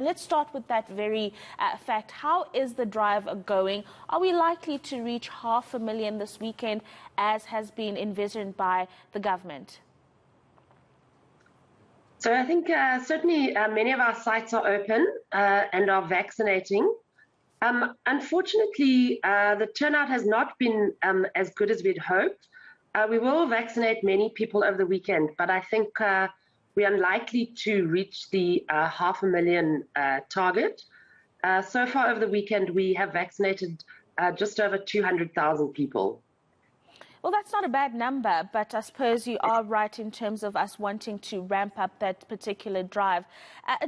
Let's start with that very fact. How is the drive going? Are we likely to reach 500,000 this weekend, as has been envisioned by the government? So I think certainly many of our sites are open and are vaccinating. Unfortunately, the turnout has not been as good as we'd hoped. We will vaccinate many people over the weekend, but I think we are unlikely to reach the 500,000 target. So far over the weekend, we have vaccinated just over 200,000 people. Well, that's not a bad number, but I suppose you are right in terms of us wanting to ramp up that particular drive.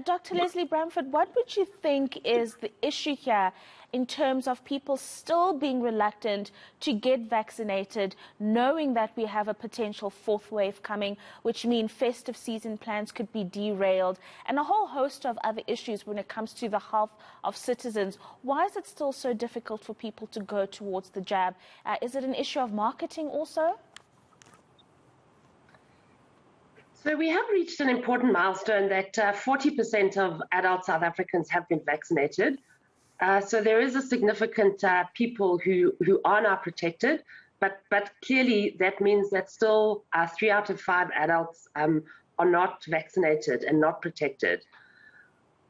Dr. Lesley Bamford, what would you think is the issue here in terms of people still being reluctant to get vaccinated, knowing that we have a potential fourth wave coming, which means festive season plans could be derailed, and a whole host of other issues when it comes to the health of citizens? Why is it still so difficult for people to go towards the jab? Is it an issue of marketing also? So we have reached an important milestone that 40% of adult South Africans have been vaccinated. So there is a significant people who are now protected, but clearly that means that still 3 out of 5 adults are not vaccinated and not protected.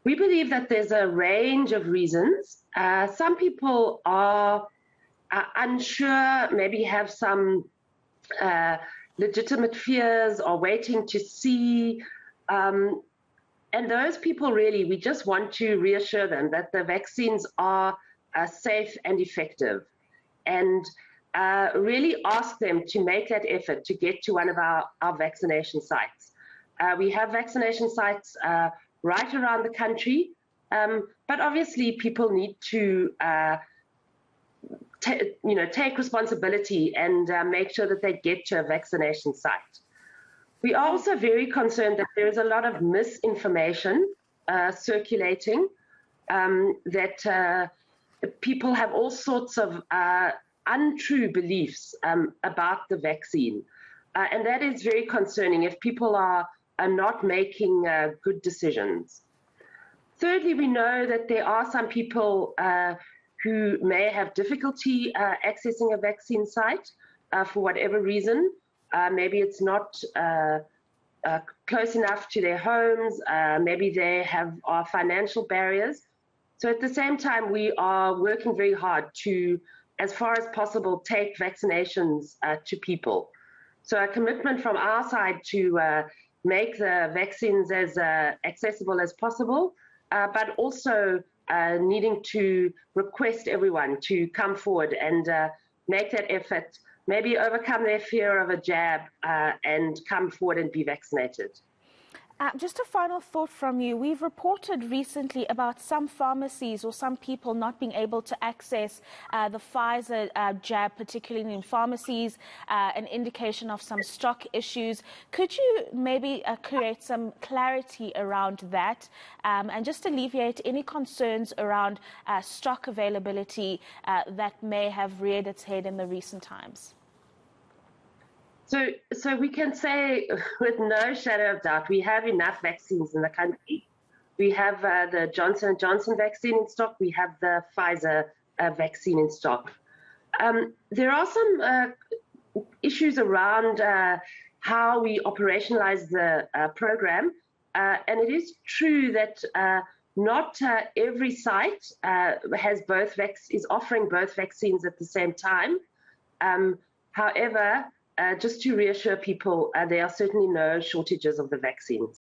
We believe that there's a range of reasons. Some people are unsure, maybe have some legitimate fears or waiting to see. And those people really, we just want to reassure them that the vaccines are safe and effective, and really ask them to make that effort to get to one of our vaccination sites. We have vaccination sites right around the country, but obviously people need to take responsibility and make sure that they get to a vaccination site. We are also very concerned that there is a lot of misinformation circulating, that people have all sorts of untrue beliefs about the vaccine. And that is very concerning if people are not making good decisions. Thirdly, we know that there are some people who may have difficulty accessing a vaccine site for whatever reason. Maybe it's not close enough to their homes. Maybe they are financial barriers. So at the same time, we are working very hard to, as far as possible, take vaccinations to people. So a commitment from our side to make the vaccines as accessible as possible, but also needing to request everyone to come forward and make that effort, maybe overcome their fear of a jab and come forward and be vaccinated. Just a final thought from you. We've reported recently about some pharmacies or some people not being able to access the Pfizer jab, particularly in pharmacies, an indication of some stock issues. Could you maybe create some clarity around that and just alleviate any concerns around stock availability that may have reared its head in the recent times? So we can say with no shadow of doubt, we have enough vaccines in the country. We have the Johnson & Johnson vaccine in stock. We have the Pfizer vaccine in stock. There are some issues around how we operationalize the program. And it is true that not every site is offering both vaccines at the same time. However, just to reassure people, there are certainly no shortages of the vaccines.